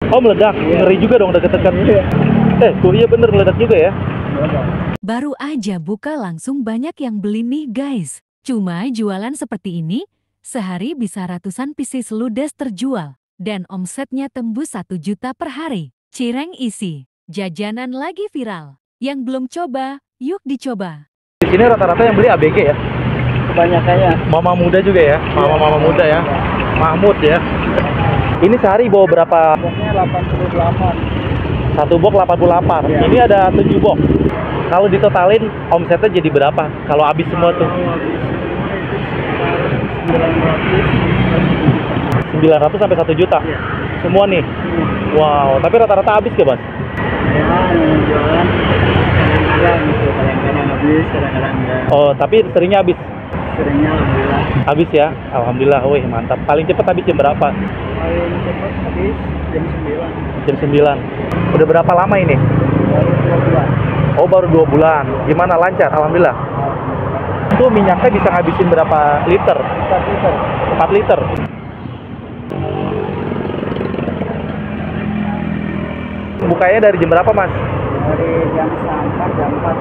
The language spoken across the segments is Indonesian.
Oh meledak, ngeri juga dong deket-deket. Tuh iya bener meledak juga ya. Baru aja buka langsung banyak yang beli nih guys. Cuma jualan seperti ini, sehari bisa ratusan pieces ludes terjual. Dan omsetnya tembus 1 juta per hari. Cireng isi, jajanan lagi viral. Yang belum coba, yuk dicoba. Di sini rata-rata yang beli ABG ya. Kebanyakannya. Mama muda juga ya, mama muda ya. Mahmud ya. Ini sehari bawa berapa? Boxnya 88. Satu box 88. Ya. Ini ada 7 box. Kalau ditotalin omsetnya jadi berapa? Kalau habis semua tuh? 900 sampai 1 juta. Ya. Semua nih. Wow, tapi rata-rata habis ya, Mas? Ya, yang jualan kadang-kadang gitu, kadang-kadang habis, kadang-kadang enggak. Oh, tapi seringnya habis. Seringnya alhamdulillah. Habis ya? Alhamdulillah. Wih, mantap. Paling cepat habis jam berapa? Paling cepat habis jam 9. Jam 9. Udah berapa lama ini? Baru 2 bulan. Oh, baru 2 bulan. Gimana, lancar? Alhamdulillah. Itu minyaknya bisa ngabisin berapa liter? 4 liter. 4 liter. Bukanya dari jam berapa, Mas? Dari jam 4 jam 4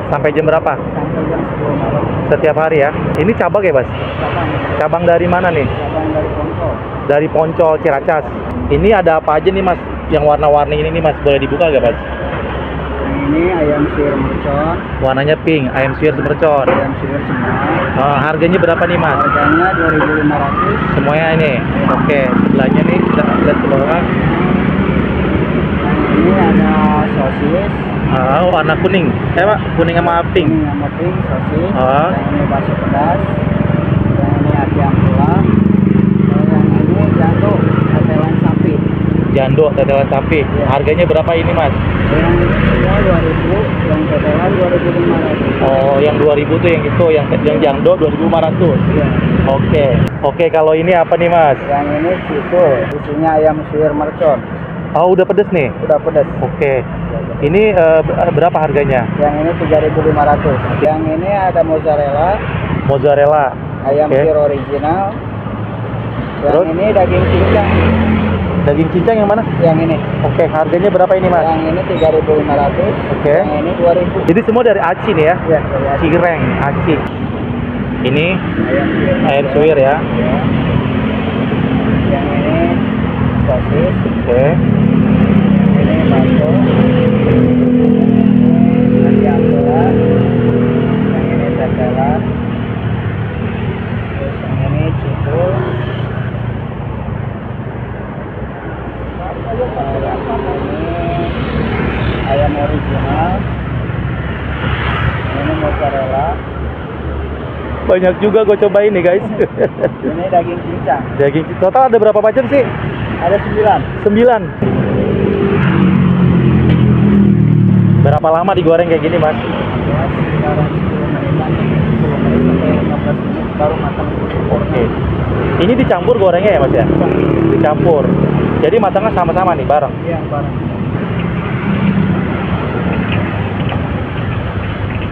Sampai jam berapa? sampai jam 10 malam. Setiap hari ya? Ini cabang ya, Mas? Cabang. Cabang dari mana nih? Cabang dari Poncol. Dari Poncol, Ciracas. Ini ada apa aja nih, Mas? Yang warna-warni ini nih, Mas. Boleh dibuka gak, Mas? Ini ayam suwir mercon, Warnanya pink, ayam suwir mercon. ayam suwir semua. Harganya berapa nih, Mas? Harganya 2.500. Semuanya ini. Oke, sebelahnya nih kita lihat ke bawah. Ini ada sosis. Warna kuning. Pak, kuning sama pink. Ini yang pink sosis. Ah. Yang ini bakso pedas. Yang ini ati ampela. Yang ini jando tetelan sapi. Jando, tetelan sapi. Ya. Harganya berapa ini, Mas? Yang ini 2.000, yang tetelan 2.500. Oh, yang 2000 tuh yang itu, yang jando 2500. Iya. Oke, kalau ini apa nih, Mas? Yang ini cikul, isinya ayam suwir mercon. Oh, udah pedes nih. Udah pedas. Oke. Ini berapa harganya? Yang ini 3.500. Yang ini ada mozzarella, Mozzarella. ayam Oke. suwir original. Yang Terus? ini daging cincang. Daging cincang yang mana? Yang ini. Oke, harganya berapa ini, Mas? Yang ini 3.500. Oke. Yang ini 2.000. Jadi semua dari Aci nih ya? Ya, dari Aceh. Cireng, Aci. Ini Ayam suwir. ayam suwir ya. Ya. Yang ini sosis. Oke. Yang ini bakso. Ati ampela. Yang ini tetelan. Terus yang ini cikul. Yang ini ayam original. Ini mozzarella. Banyak juga gue cobain nih, guys. Ini daging cincang. Daging total ada berapa macam sih? Ada 9. 9. Berapa lama digoreng kayak gini, Mas? Ya, sekitar 10 menitan. 10 menit sampai 15 menit baru matang. Oke. Ini dicampur gorengnya ya, Mas ya? Dicampur. Jadi matangnya sama-sama nih, bareng. Iya, barang.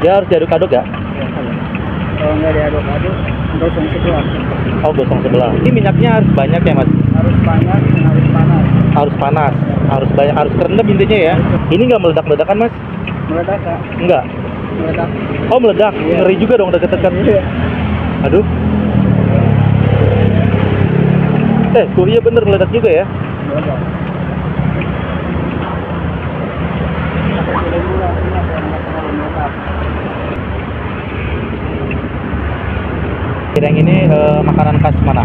Dia harus diaduk-aduk ya? Kalau nggak diaduk-aduk, gosong sebelah. Oh, gosong sebelah. Ini minyaknya harus banyak ya, Mas? Harus banyak, harus panas. Harus panas, harus banyak, harus kerendam intinya ya. Ini nggak meledak-meledak kan, Mas? Meledak, Kak. Enggak. Meledak. Oh, meledak. Iya. Ngeri juga dong deket-deket. Iya. Aduh. Tuh iya bener meledak juga ya. Meledak. Sampai sudah mula, ini ada yang nggak terlalu meledak. Cireng ini makanan khas mana?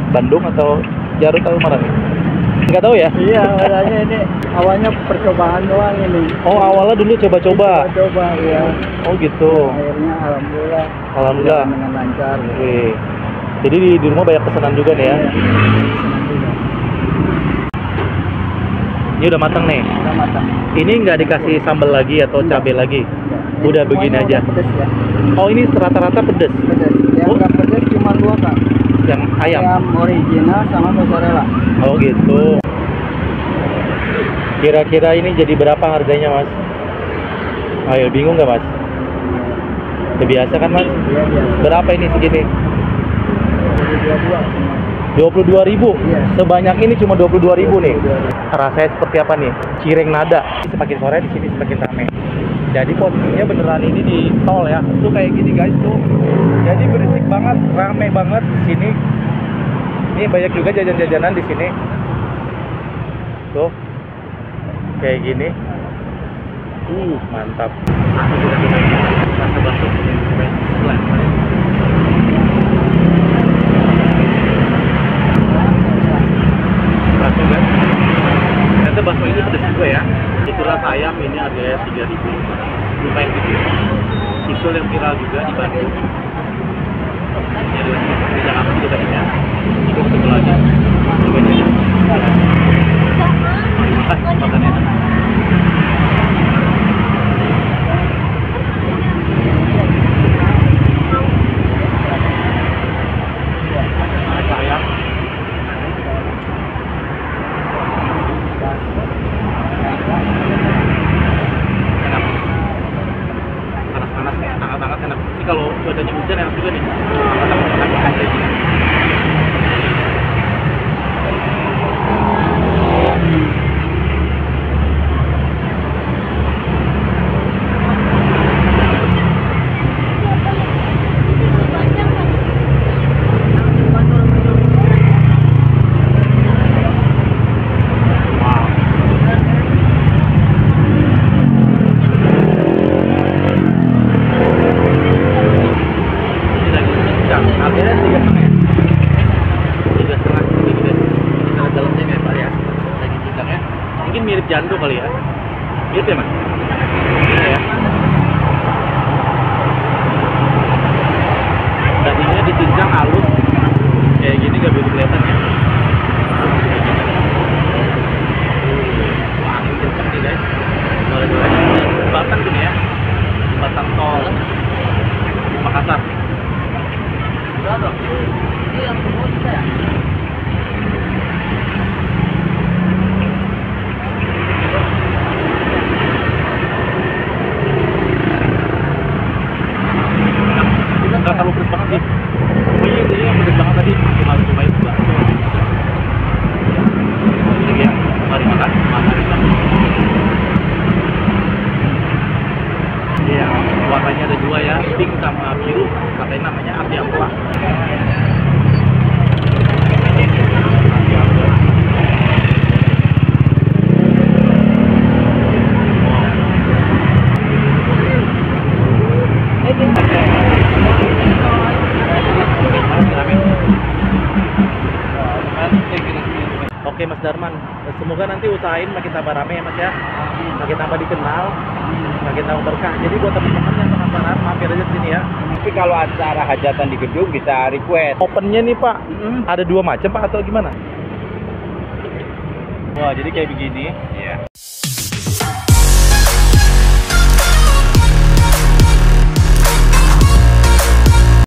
Bandung atau Garut atau mana nih? Nggak tahu ya? Iya, makanya ini awalnya percobaan doang ini. Oh, awalnya dulu coba-coba. Coba, ya. Oh gitu. Akhirnya alhamdulillah. Alhamdulillah. Jalan dengan lancar. Oke. Jadi di rumah banyak pesanan juga nih ya. Iya, senang juga. Ini udah matang nih. Udah matang. Ini nggak dikasih sambal lagi atau cabai lagi? Ya. Udah Semuanya begini aja. udah pedes ya. Oh, ini rata-rata pedes. Pedes. Yang Oh. nggak pedes cuma 2, Kak. Yang ayam. Ayam original sama mozzarella. Oh gitu. Kira-kira ini jadi berapa harganya, Mas? Ayo, bingung nggak, Mas? Udah biasa kan, Mas? Iya, biasa. Berapa ini segini? Jadi 22 semua. 22.000. Iya. Sebanyak ini cuma 22.000 nih. Rasanya seperti apa nih? Cireng nada. Semakin sore di sini semakin ramai. Jadi posisinya beneran ini di tol ya. Tuh kayak gini guys tuh. Jadi berisik banget, ramai banget di sini. Ini banyak juga jajan-jajanan di sini. Tuh. Kayak gini. Mantap. Rasa bakso. Bakso guys. Ternyata bakso ini pedas juga ya. Itulah ayam ini harganya 3.000. Lumayan gitu. Itu yang viral juga di Bandung. Ini adalah di Jakarta juga tadinya. Itu ketemu lagi. Coba aja. Makannya enak. Ayam. Panas-panas, hangat-hangat enak. Ini kalau cuacanya hujan enak juga nih. Hangat-hangat kayak gini. Harganya 3,5 ya? 3,5 ini guys. Kita dalamnya kayak apa ya? Daging cindangnya mungkin mirip jando kali ya? Mirip ya mas? Mirip ya? Dagingnya dicincang halus kayak gini, gak begitu kelihatan ya. Wah, angin kenceng nih guys. Sore-sore Batang gini ya, Batang tol Makassar. Nggak terlalu pedes banget sih. Pokoknya ini yang pedes banget tadi. Cuma cobain bakso. Ini ya, mari makan. Iya, warnanya ada dua ya, pink sama biru. Katanya namanya Ati Ampela. Oke Mas Darman, semoga nanti usahain makin tambah rame ya Mas ya, makin tambah dikenal, makin tambah berkah. Jadi buat teman-teman yang penasaran, mampir aja sini ya. Tapi kalau acara hajatan di gedung bisa request. Opennya nih Pak, ada 2 macam Pak atau gimana? Wah jadi kayak begini. Iya.